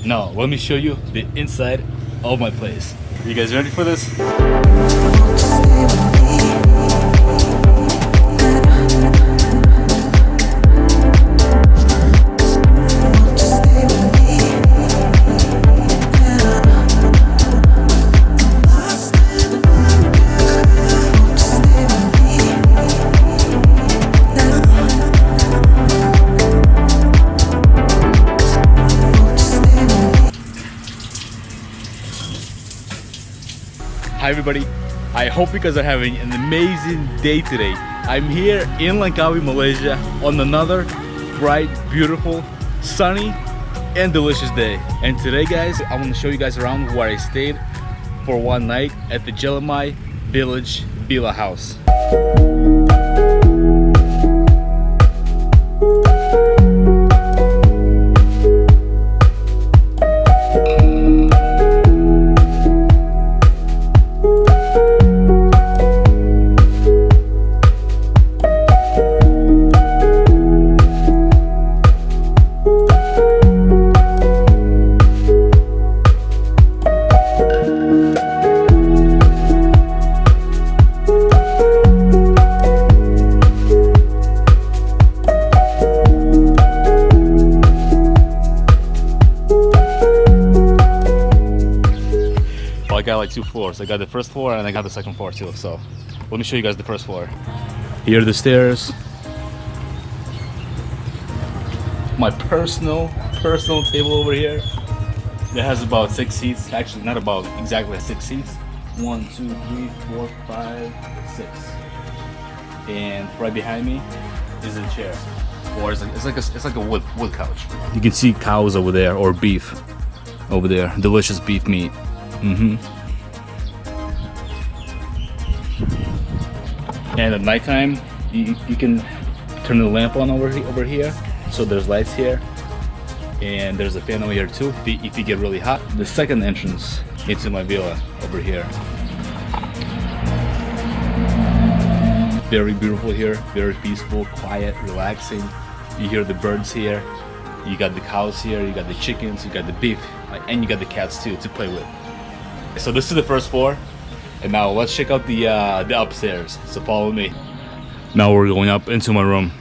now let me show you the inside of my place. You guys ready for this? Hi everybody, I hope you guys are having an amazing day today. I'm here in Langkawi, Malaysia on another bright, beautiful, sunny and delicious day. And today guys, I want to show you guys around where I stayed for one night at the Gemalai Village Villa house. I got like 2 floors. I got the first floor and I got the second floor too. So let me show you guys the first floor. Here are the stairs. My personal table over here. It has about 6 seats. Actually, not about exactly 6 seats. 1, 2, 3, 4, 5, 6. And right behind me is a chair. Or it's like a wood couch. You can see cows over there or beef over there. Delicious beef meat. And at nighttime, you can turn the lamp on over here. So there's lights here, and there's a fan over here too if you get really hot. The second entrance into my villa over here. Very beautiful here, very peaceful, quiet, relaxing. You hear the birds here. You got the cows here, you got the chickens, you got the beef, and you got the cats too to play with. So this is the first floor, and now let's check out the upstairs. So follow me. Now we're going up into my room.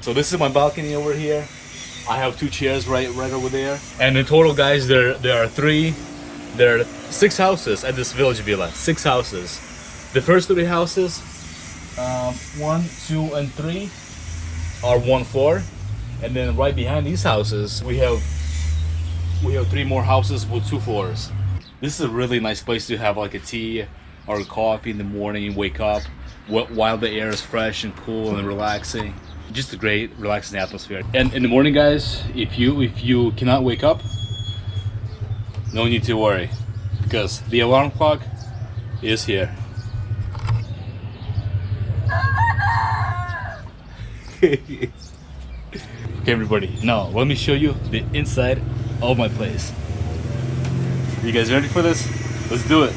So this is my balcony over here. I have 2 chairs right over there. And in total, guys, there are 6 houses at this village villa. 6 houses. The first 3 houses, 1, 2, and 3, are 1 floor. And then right behind these houses, we have 3 more houses with 2 floors. This is a really nice place to have like a tea or a coffee in the morning and wake up while the air is fresh and cool and relaxing. Just a great relaxing atmosphere. And in the morning, guys, if you cannot wake up, no need to worry, because the alarm clock is here. Okay everybody, now let me show you the inside of my place. You guys ready for this? Let's do it.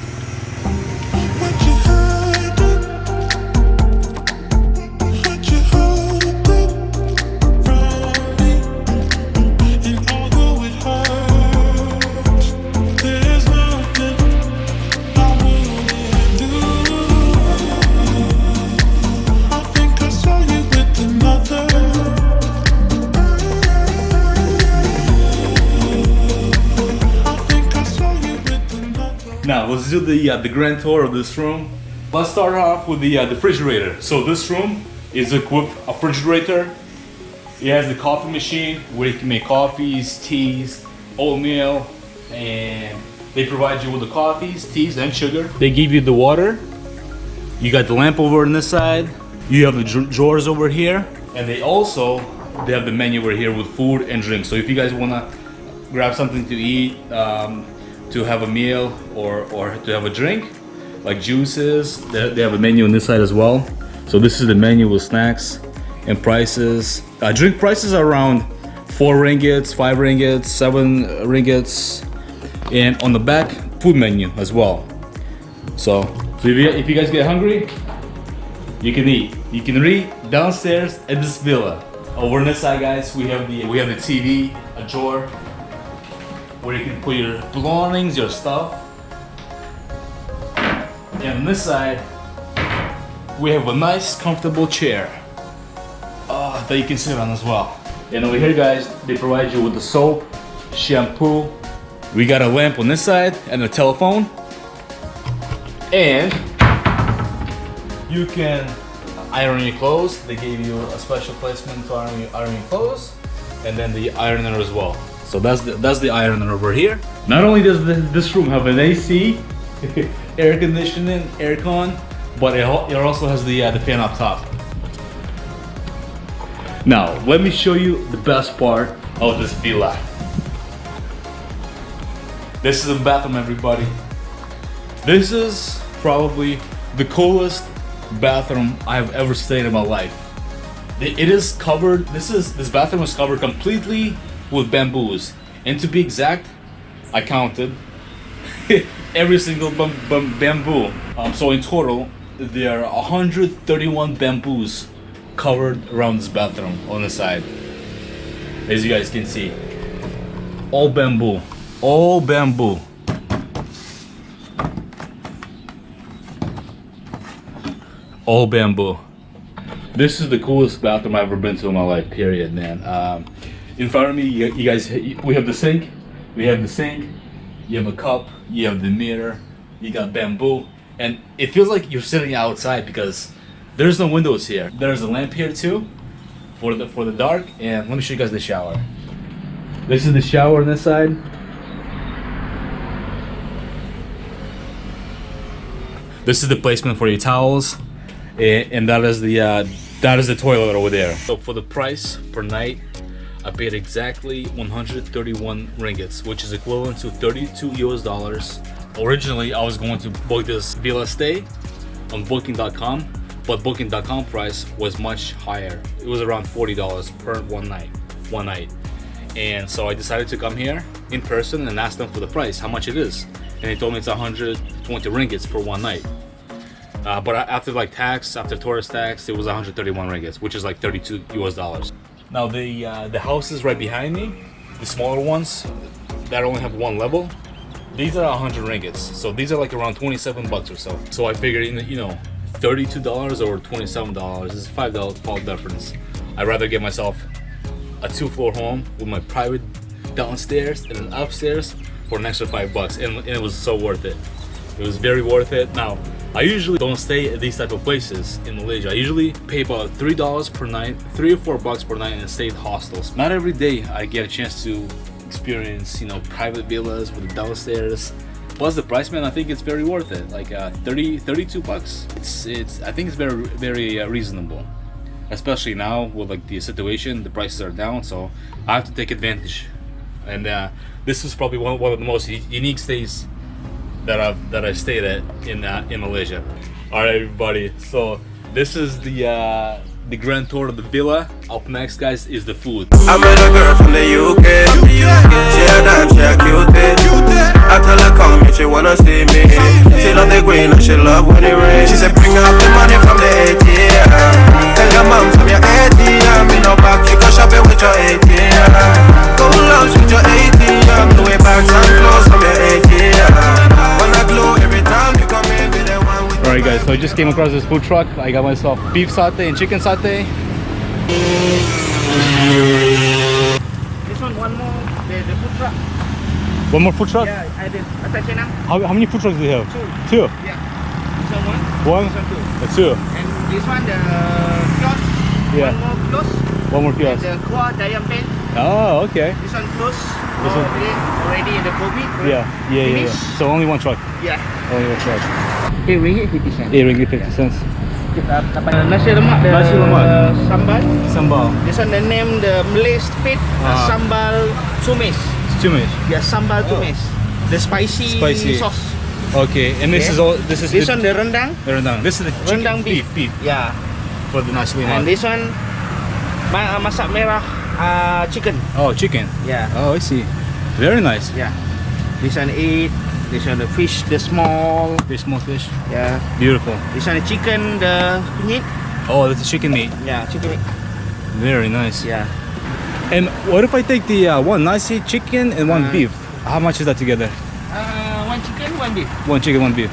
Now let's do the grand tour of this room. Let's start off with the refrigerator. So this room is equipped with a refrigerator. It has the coffee machine where you can make coffees, teas, oatmeal, and they provide you with the coffees, teas, and sugar. They give you the water. You got the lamp over on this side. You have the drawers over here, and they have the menu over here with food and drinks. So if you guys wanna grab something to eat, to have a meal or to have a drink, like juices, they have a menu on this side as well. So this is the menu with snacks and prices. Drink prices are around 4 ringgits, 5 ringgits, 7 ringgits, and on the back, food menu as well. So if you guys get hungry, you can eat. You can eat downstairs at this villa. Over on this side, guys, we have the TV, a drawer where you can put your belongings, your stuff. And on this side, we have a nice, comfortable chair that you can sit on as well. And over here, guys, they provide you with the soap, shampoo. We got a lamp on this side and a telephone. And you can iron your clothes. They gave you a special placement to iron your clothes, and then the ironer as well. So that's the ironer over here. Not only does this room have an AC, air conditioning, aircon, but it also has the fan up top. Now let me show you the best part of this villa. This is the bathroom, everybody. This is probably the coolest bathroom I have ever stayed in my life. It is covered. This bathroom is covered completely with bamboos, and to be exact, I counted every single bamboo. So in total, there are 131 bamboos covered around this bathroom on the side. As you guys can see, all bamboo, all bamboo. All bamboo. This is the coolest bathroom I've ever been to in my life, period, man. In front of me, you guys, we have the sink. We have the sink. You have a cup. You have the mirror. You got bamboo. And it feels like you're sitting outside because there's no windows here. There's a lamp here too for the dark. And let me show you guys the shower. This is the shower on this side. This is the placement for your towels. And that is the toilet over there. So for the price per night, I paid exactly 131 ringgits, which is equivalent to 32 US dollars. Originally, I was going to book this villa stay on booking.com, but booking.com price was much higher. It was around $40 per one night. And so I decided to come here in person and ask them for the price, how much it is. And they told me it's 120 ringgits for one night. But after like tax, after tourist tax, it was 131 ringgits, which is like 32 US dollars. Now the houses right behind me, the smaller ones that only have one level, these are 100 ringgits. So these are like around 27 bucks or so. So I figured, you know, $32 or $27 is $5 difference. I'd rather get myself a 2-floor home with my private downstairs and an upstairs for an extra $5, and it was so worth it. It was very worth it. Now, I usually don't stay at these type of places in Malaysia. I usually pay about $3 per night, $3 or $4 per night, and stay in hostels. Not every day I get a chance to experience, you know, private villas with the downstairs. Plus the price, man, I think it's very worth it. Like 32 bucks. I think it's very reasonable. Especially now with like the situation, the prices are down, so I have to take advantage. And this is probably one of the most unique stays that I've stayed at in Malaysia. All right, everybody. So this is the grand tour of the villa. Up next, guys, is the food. I met a girl from the UK. She a dime, she a cutie. I tell her come if she wanna see me. She love the green and she love when it rains. She said bring up the money from the ATM. Tell your mom from your ATM. Me no back, you go shopping with your ATM. Go lounge with your ATM. Do it back and close from your ATM. Alright guys, so I just came across this food truck. I got myself beef satay and chicken satay. This one more, the food truck. One more food truck? Yeah, I did. Attach now. How many food trucks do you have? Two? Yeah. This one one. One? This one two. Two. And this one the kiosk. Yeah. One more kiosk. One more kiosk. And the kuah dayam pen. Oh, okay. This one close. This one already in the COVID. Yeah. So only one truck? Yeah. Only one truck. 8 ringgit 50 cents. 8 ringgit 50 cents. Nasi lemak, the Nasi lemak. Sambal. Sambal. This one the name the Malay spit sambal tumis. Tumis. Yeah, sambal tumis. The spicy sauce. Okay, and this is all. This one the rendang. The rendang. This is the chicken, Rendang beef. Yeah. For the nasi lemak. And this one masak merah chicken. Oh, chicken. Yeah. Oh, I see. Very nice. Yeah. This one 8. This one the fish, the small. Very small fish. Yeah. Beautiful. This one the chicken, the meat. Oh, that's a chicken meat. Yeah, chicken meat. Very nice. Yeah. And what if I take the one nasi chicken and one beef? How much is that together? One chicken, one beef. One chicken, one beef.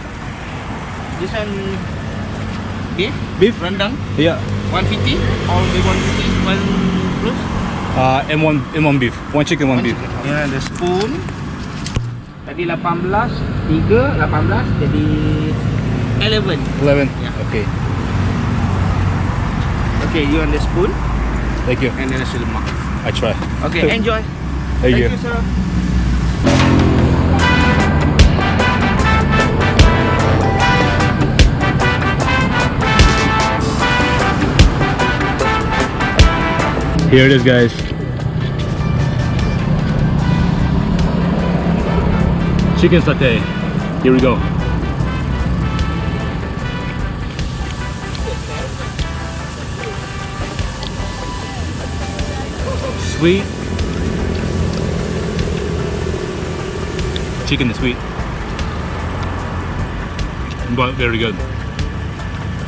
This one beef. Beef? Rendang. Yeah. 150. All the 150. One plus. And one beef. One chicken, one beef. Yeah, the spoon. Tadi 18, 3, 18, jadi 11. 11. Yeah. Okay. Okay, you want the spoon Thank you. and then Nasi Lemak. I try. Okay, enjoy. Thank you. sir. Here it is, guys. Chicken satay. Here we go. Sweet. Chicken is sweet. But very good.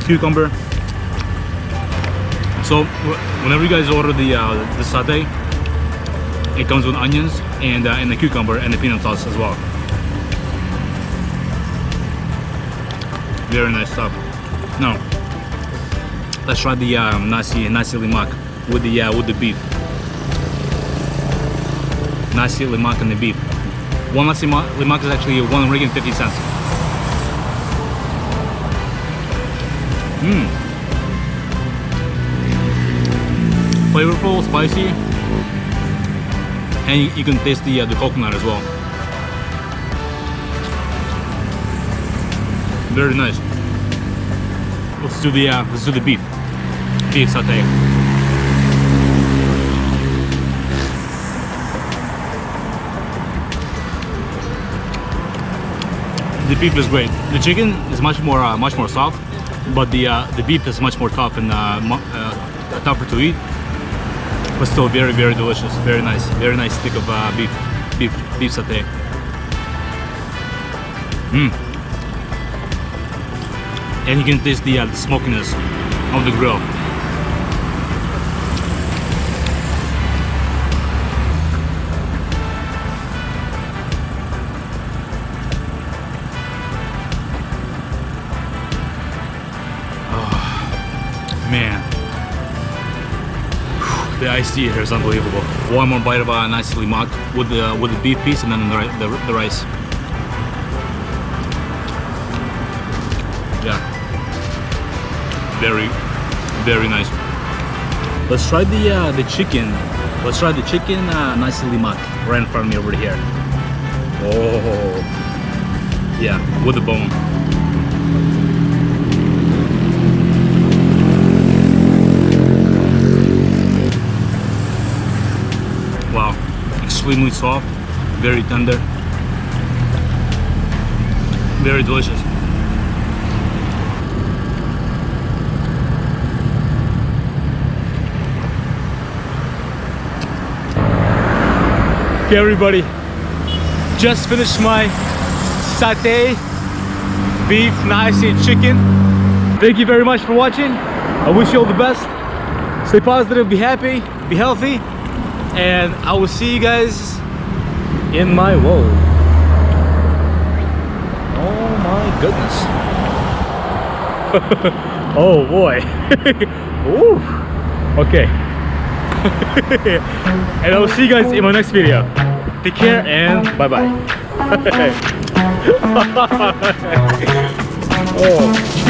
Cucumber. So whenever you guys order the satay, it comes with onions and the cucumber and the peanut sauce as well. Very nice stuff. Now let's try the nasi lemak with the beef. Nasi lemak and the beef. One nasi lemak is actually 1 ringgit 50 cents. Flavorful, spicy, and you can taste the coconut as well. Very nice. Let's do the beef satay. The beef is great. The chicken is much more soft, but the beef is much more tough and tougher to eat. But still very delicious. Very nice stick of beef satay. And you can taste the smokiness of the grill. Oh, man. The iced tea here is unbelievable. One more bite of nasi lemak with the beef piece and then the rice. Yeah, very nice. Let's try the chicken. Let's try the chicken nasi lemak right in front of me over here. Oh, yeah, with the bone. Wow, extremely soft, very tender, very delicious. Okay, everybody, just finished my satay, beef, nasi, chicken. Thank you very much for watching. I wish you all the best. Stay positive, be happy, be healthy. And I will see you guys in my world. Oh my goodness. Oh boy. Ooh. Okay. And I will see you guys in my next video. Take care and bye bye. Oh.